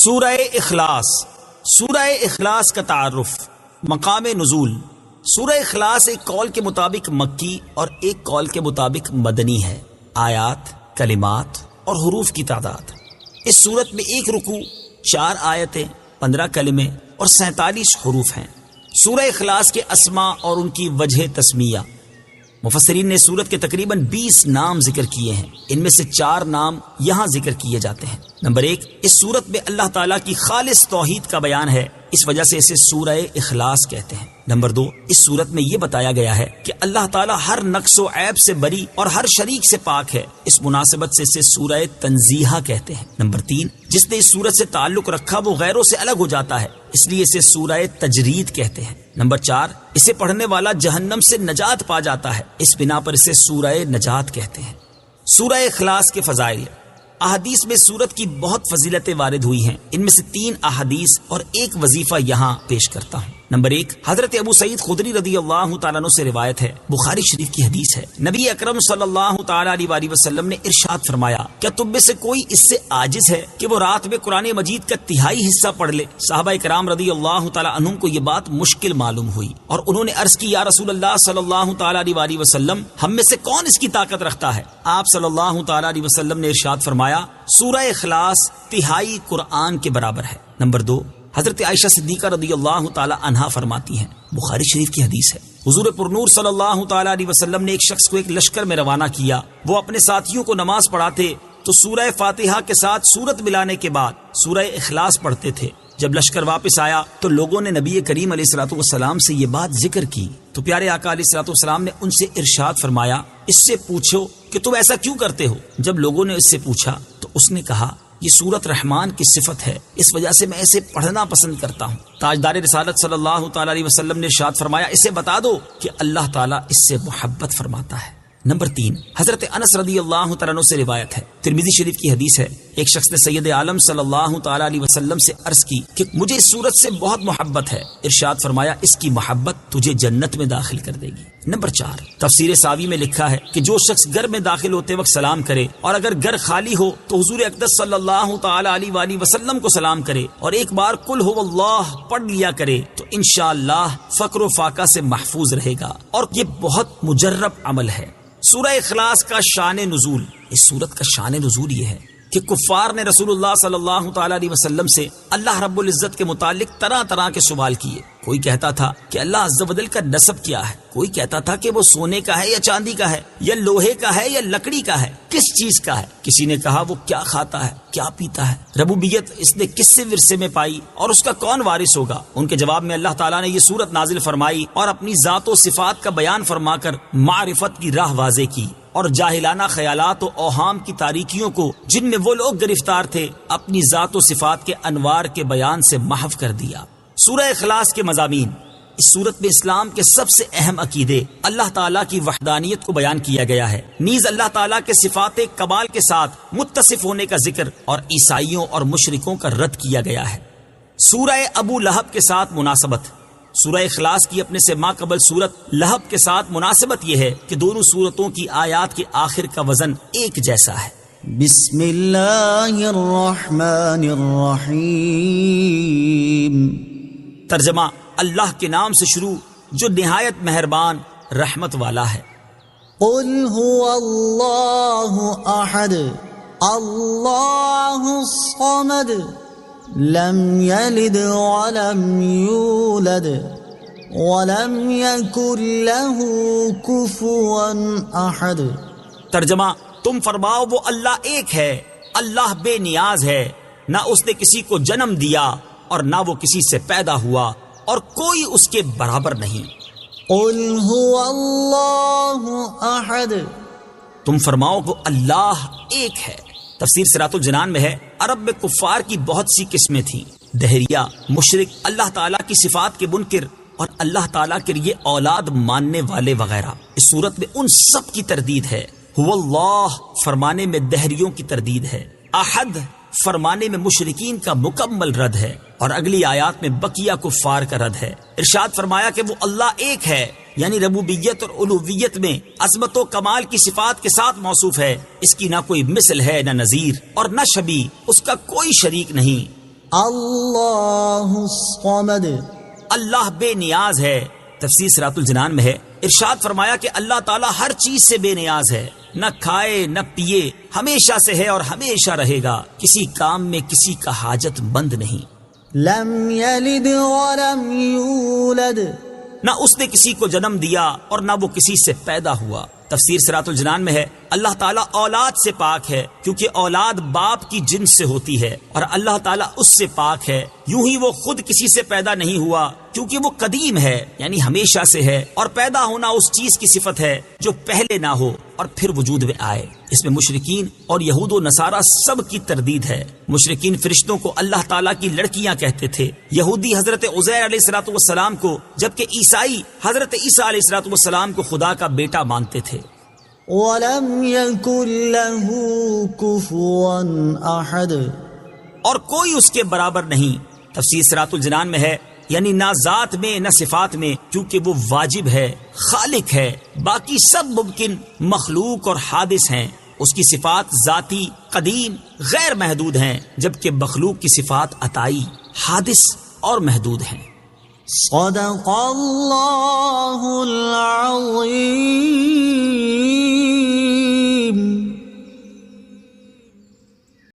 سورہ اخلاص۔ سورہ اخلاص کا تعارف، مقام نزول۔ سورہ اخلاص ایک قول کے مطابق مکی اور ایک قول کے مطابق مدنی ہے۔ آیات، کلمات اور حروف کی تعداد، اس صورت میں ایک رکوع، 4 آیتیں، 15 کلمے اور 47 حروف ہیں۔ سورہ اخلاص کے اسماء اور ان کی وجہ تسمیہ، مفسرین نے سورت کے تقریباً 20 نام ذکر کیے ہیں۔ ان میں سے 4 نام یہاں ذکر کیے جاتے ہیں۔ نمبر 1، اس سورت میں اللہ تعالیٰ کی خالص توحید کا بیان ہے، اس وجہ سے اسے سورہ اخلاص کہتے ہیں۔ نمبر 2، اس سورت میں یہ بتایا گیا ہے کہ اللہ تعالیٰ ہر نقص و عیب سے بری اور ہر شریک سے پاک ہے، اس مناسبت سے اسے سورہ تنزیہ کہتے ہیں۔ نمبر 3، جس نے اس سورت سے تعلق رکھا وہ غیروں سے الگ ہو جاتا ہے، اس لیے اسے سورہ تجرید کہتے ہیں۔ نمبر 4، اسے پڑھنے والا جہنم سے نجات پا جاتا ہے، اس بنا پر اسے سورہ نجات کہتے ہیں۔ سورہ اخلاص کے فضائل، احادیث میں سورت کی بہت فضیلتیں وارد ہوئی ہیں، ان میں سے 3 احادیث اور ایک وظیفہ یہاں پیش کرتا ہوں۔ نمبر 1، حضرت ابو سعید خدری رضی اللہ تعالیٰ عنہ سے روایت ہے، بخاری شریف کی حدیث ہے، نبی اکرم صلی اللہ تعالیٰ علیہ وسلم نے ارشاد فرمایا، کیا تم میں سے کوئی اس سے عاجز ہے کہ وہ رات میں قرآن مجید کا 1/3 حصہ پڑھ لے؟ صحابہ کرام رضی اللہ تعالیٰ عنہم کو یہ بات مشکل معلوم ہوئی اور انہوں نے عرض کی، یا رسول اللہ صلی اللہ تعالیٰ علیہ وسلم، ہم میں سے کون اس کی طاقت رکھتا ہے؟ آپ صلی اللہ تعالیٰ علیہ وسلم نے ارشاد فرمایا، سورہ اخلاص 1/3 قرآن کے برابر ہے۔ نمبر 2، حضرت عائشہ صدیقہ رضی اللہ تعالی عنہا فرماتی ہیں، بخاری شریف کی حدیث ہے، حضور پرنور صلی اللہ تعالی علیہ وسلم نے ایک شخص کو ایک لشکر میں روانہ کیا، وہ اپنے ساتھیوں کو نماز پڑھاتے تو سورہ فاتحہ کے ساتھ سورت ملانے کے بعد سورہ اخلاص پڑھتے تھے۔ جب لشکر واپس آیا تو لوگوں نے نبی کریم علیہ الصلوۃ والسلام سے یہ بات ذکر کی تو پیارے آقا علیہ الصلوۃ والسلام نے ان سے ارشاد فرمایا، اس سے پوچھو کہ تم ایسا کیوں کرتے ہو؟ جب لوگوں نے اس سے پوچھا تو اس نے کہا، یہ سورت رحمان کی صفت ہے، اس وجہ سے میں اسے پڑھنا پسند کرتا ہوں۔ تاجدار رسالت صلی اللہ تعالی علیہ وسلم نے ارشاد فرمایا، اسے بتا دو کہ اللہ تعالیٰ اس سے محبت فرماتا ہے۔ نمبر 3، حضرت انس رضی اللہ تعالیٰ عنہ سے روایت ہے، ترمذی شریف کی حدیث ہے، ایک شخص نے سید عالم صلی اللہ تعالی علیہ وسلم سے عرض کی کہ مجھے اس سورت سے بہت محبت ہے، ارشاد فرمایا، اس کی محبت تجھے جنت میں داخل کر دے گی۔ نمبر 4، تفسیر ساوی میں لکھا ہے کہ جو شخص گھر میں داخل ہوتے وقت سلام کرے اور اگر گھر خالی ہو تو حضور اقدس صلی اللہ تعالی علیہ وآلہ وسلم کو سلام کرے اور ایک بار قل هو اللہ پڑھ لیا کرے تو انشاءاللہ فقر و فاقہ سے محفوظ رہے گا، اور یہ بہت مجرب عمل ہے۔ سورہ اخلاص کا شان نزول، اس سورت کا شان نزول یہ ہے کہ کفار نے رسول اللہ صلی اللہ تعالی علیہ وسلم سے اللہ رب العزت کے متعلق طرح طرح کے سوال کیے۔ کوئی کہتا تھا کہ اللہ عز و جل کا نسب کیا ہے، کوئی کہتا تھا کہ وہ سونے کا ہے یا چاندی کا ہے یا لوہے کا ہے یا لکڑی کا ہے، کس چیز کا ہے؟ کسی نے کہا وہ کیا کھاتا ہے، کیا پیتا ہے، ربوبیت اس نے کس سے ورثے میں پائی اور اس کا کون وارث ہوگا؟ ان کے جواب میں اللہ تعالیٰ نے یہ سورت نازل فرمائی اور اپنی ذات و صفات کا بیان فرما کر معرفت کی راہ واضح کی اور جاہلانہ خیالات و اوہام کی تاریکیوں کو جن میں وہ لوگ گرفتار تھے اپنی ذات و صفات کے انوار کے بیان سے محو کر دیا۔ سورہ اخلاص کے مضامین، اس صورت میں اسلام کے سب سے اہم عقیدے، اللہ تعالیٰ کی وحدانیت کو بیان کیا گیا ہے، نیز اللہ تعالیٰ کے صفات کمال کے ساتھ متصف ہونے کا ذکر اور عیسائیوں اور مشرکوں کا رد کیا گیا ہے۔ سورہ ابو لہب کے ساتھ مناسبت، سورہ اخلاص کی اپنے سے ماقبل سورت لہب کے ساتھ مناسبت یہ ہے کہ دونوں سورتوں کی آیات کے آخر کا وزن ایک جیسا ہے۔ بسم اللہ الرحمن الرحیم، ترجمہ، اللہ کے نام سے شروع جو نہایت مہربان رحمت والا ہے۔ قل هو اللہ احد اللہ الصمد لم یلد ولم یولد ولم یکن له کفوا احد۔ ترجمہ، تم فرماؤ وہ اللہ ایک ہے، اللہ بے نیاز ہے، نہ اس نے کسی کو جنم دیا اور نہ وہ کسی سے پیدا ہوا اور کوئی اس کے برابر نہیں۔ قل هو اللہ احد، تم فرماؤ وہ اللہ ایک ہے۔ تفسیر صراط الجنان میں ہے، عرب میں کفار کی بہت سی قسمیں تھیں، دہریہ، مشرک، اللہ تعالیٰ کی صفات کے منکر اور اللہ تعالیٰ کے لیے اولاد ماننے والے وغیرہ۔ اس صورت میں ان سب کی تردید ہے۔ هو اللہ فرمانے میں دہریوں کی تردید ہے، احد فرمانے میں مشرکین کا مکمل رد ہے، اور اگلی آیات میں بقیہ کفار کا رد ہے۔ ارشاد فرمایا کہ وہ اللہ ایک ہے، یعنی ربوبیت اور الوہیت میں عظمت و کمال کی صفات کے ساتھ موصوف ہے، اس کی نہ کوئی مثل ہے نہ نظیر اور نہ شبیہ، اس کا کوئی شریک نہیں۔ اللہ الصمد اللہ بے نیاز ہے۔ تفسیر صراط الجنان میں ہے، ارشاد فرمایا کہ اللہ تعالیٰ ہر چیز سے بے نیاز ہے، نہ کھائے نہ پیے، ہمیشہ سے ہے اور ہمیشہ رہے گا، کسی کام میں کسی کا حاجت مند نہیں۔ لم یلد ولم یولد نہ اس نے کسی کو جنم دیا اور نہ وہ کسی سے پیدا ہوا۔ تفسیر صراط الجنان میں ہے، اللہ تعالیٰ اولاد سے پاک ہے کیونکہ اولاد باپ کی جنس سے ہوتی ہے، اور اللہ تعالیٰ اس سے پاک ہے، یوں ہی وہ خود کسی سے پیدا نہیں ہوا کیونکہ وہ قدیم ہے یعنی ہمیشہ سے ہے، اور پیدا ہونا اس چیز کی صفت ہے جو پہلے نہ ہو اور پھر وجود میں آئے۔ اس میں مشرکین اور یہود و نصارہ سب کی تردید ہے۔ مشرکین فرشتوں کو اللہ تعالیٰ کی لڑکیاں کہتے تھے، یہودی حضرت عزیر علیہ الصلوۃ والسلام کو، جبکہ عیسائی حضرت عیسیٰ علیہ الصلوۃ والسلام کو خدا کا بیٹا مانتے تھے۔ ولم یکن له کفوا احد اور کوئی اس کے برابر نہیں۔ تفسیر صراط الجنان میں ہے، یعنی نہ ذات میں نہ صفات میں، کیونکہ وہ واجب ہے، خالق ہے، باقی سب ممکن مخلوق اور حادث ہیں۔ اس کی صفات ذاتی، قدیم، غیر محدود ہیں، جبکہ مخلوق کی صفات عطائی، حادث اور محدود ہیں۔ صدق اللہ